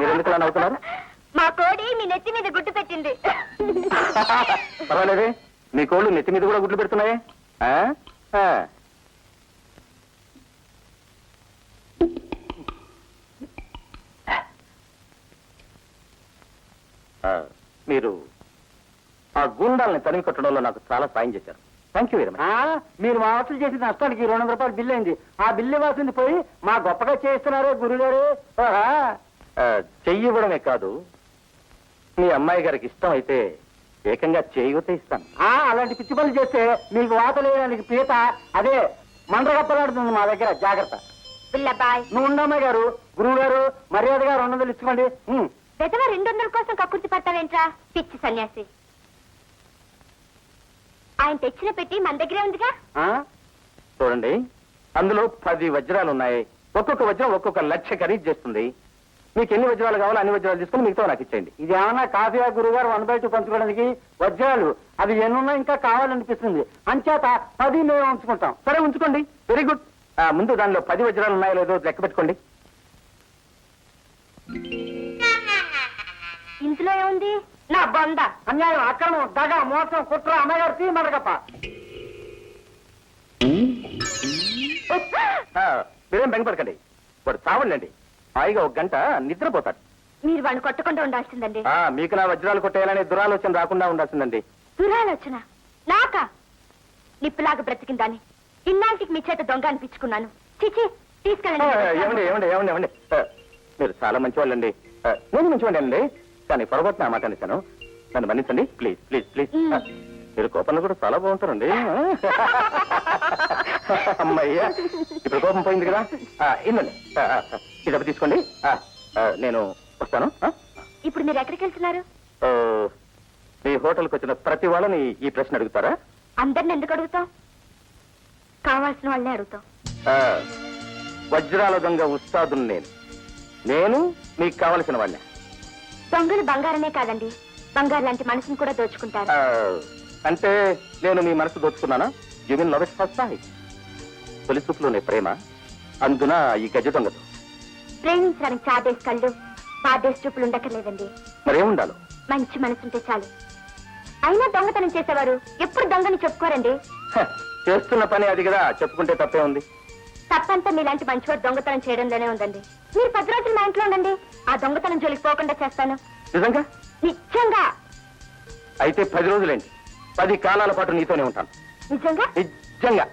మీరు ఎందుకు అలా నవ్వుతున్నారు? మా కోడి మీ నెత్తి మీద గుడ్డు పెట్టింది. పర్వాలేదే, మీ కోళ్ళు నెత్తి మీద కూడా గుడ్లు పెడుతున్నాయే. మీరు ఆ గూండాలని తనివి కొట్టడంలో నాకు చాలా సాయం చేశారు. Thank you very much. మీరు మా వసూలు చేసిన నష్టానికి 200 రూపాయలు బిల్లు అయింది. ఆ బిల్లు ఇవ్వాల్సింది పోయి మా గొప్పగా చేస్తున్నారే గురుగారు. చెయ్యివ్వడమే కాదు, మీ అమ్మాయి గారికి ఇష్టం అయితే ఏకంగా చేయూతే ఇస్తాను. అలాంటి పిచ్చి పనులు చేస్తే మీకు వాత లేదానికి పీత అదే మండగప్పలాడుతుంది మా దగ్గర. జాగ్రత్త. బిల్లబాయ్, నువ్వు ఉండమ్మాయి గారు. గురువు గారు మర్యాదగా 200 ఇచ్చుకోండి. పెద్దవా 200 కోసం కక్కుర్తి పడతావేంట్రా పిచ్చి సన్యాసి. ఆయన తెచ్చిన పెట్టి మన దగ్గరే ఉందిగా. చూడండి, అందులో 10 వజ్రాలు ఉన్నాయి. ఒక్కొక్క వజ్రం ఒక్కొక్క లక్ష ఖరీదు చేస్తుంది. మీకు ఎన్ని వజ్రాలు కావాలో అన్ని వజ్రాలు తీసుకుని మిగతా నాకు ఇచ్చేయండి. ఇది ఏమన్నా కాఫీయా గురువు గారు 1/2 పంచుకోవడానికి? వజ్రాలు అవి ఎన్నున్నా ఇంకా కావాలనిపిస్తుంది. అంచేత 10 మేము ఉంచుకుంటాం. సరే, ఉంచుకోండి. Very good. ముందు దానిలో 10 వజ్రాలు ఉన్నాయో లేదో లెక్క పెట్టుకోండి. ఇందులో ఏముంది? నా బొంద. అన్యాయం, అక్రమం, దగ, మోసం, కుట్ర. అమ్మగారు తీ మడగప్ప. మీరేం బెంగపడకండి. వాడు చావండి. హాయిగా 1 గంట నిద్రపోతాడు. మీరు వాడిని కొట్టకుండా ఉండాల్సిందండి. మీకు నా వజ్రాలు కొట్టేయాలనే దురాలోచన రాకుండా ఉండాల్సిందండి. దురాలోచన నాకా? నిప్పులాగా బ్రతికిందాన్ని ఇన్నాళ్ళకి మీ చేత దొంగ అనిపించుకున్నాను. చిచి, తీసుకెళ్ళండి. ఏమండి ఏమండి ఏమండి ఏమండి మీరు చాలా మంచివాళ్ళండి. నేను మంచివాడి అండి, కానీ పొరపాటున ఆ మాట అనేసాను. నన్ను మన్నించండి. Please please please. మీరు కోపంలో కూడా చాలా బాగుంటారండి. అమ్మయ్యా, ఇప్పుడు కోపం పోయింది కదా. ఇవ్వండి, ఈ డబ్బు తీసుకోండి. నేను వస్తాను. ఇప్పుడు మీరు ఎక్కడికి వెళ్తున్నారు? మీ హోటల్కి వచ్చిన ప్రతి వాళ్ళని ఈ ప్రశ్న అడుగుతారా? అందరిని ఎందుకు అడుగుతాం? కావాల్సిన వాళ్ళే అడుగుతాం. వజ్రాల దొంగ ఉస్తాదుని నేను మీకు కావలసిన వాళ్ళే. దొంగలు బంగారమే కాదండి, బంగారు లాంటి మనసుని కూడా దోచుకుంటారు. అంటే నేను మీ మనసు దోచుకున్నానా? You will love it first sight. తొలి చూపులోనే ప్రేమ, అందున ఈ గజ దొంగతో. ప్రేమించడానికి చాదేసి కళ్ళు, బాధేసి చూపులు ఉండక్కర్లేదండి. మరేముండాలో? మంచి మనసుంటే చాలు. అయినా దొంగతనం చేసేవారు ఎప్పుడు దొంగని చెప్పుకోరండి. చేస్తున్న పని అది కదా, చెప్పుకుంటే తప్పే ఉంది. తప్పంతా మీలాంటి మంచివాడు దొంగతనం చేయడంలోనే ఉందండి. మీరు 10 రోజులు మా ఇంట్లో ఉండండి, ఆ దొంగతనం జోలికి పోకుండా చేస్తాను. నిజంగా? నిజంగా. అయితే 10 రోజులేంటి, 10 కాలాల పాటు నీతోనే ఉంటాను. నిజంగా? నిజంగా.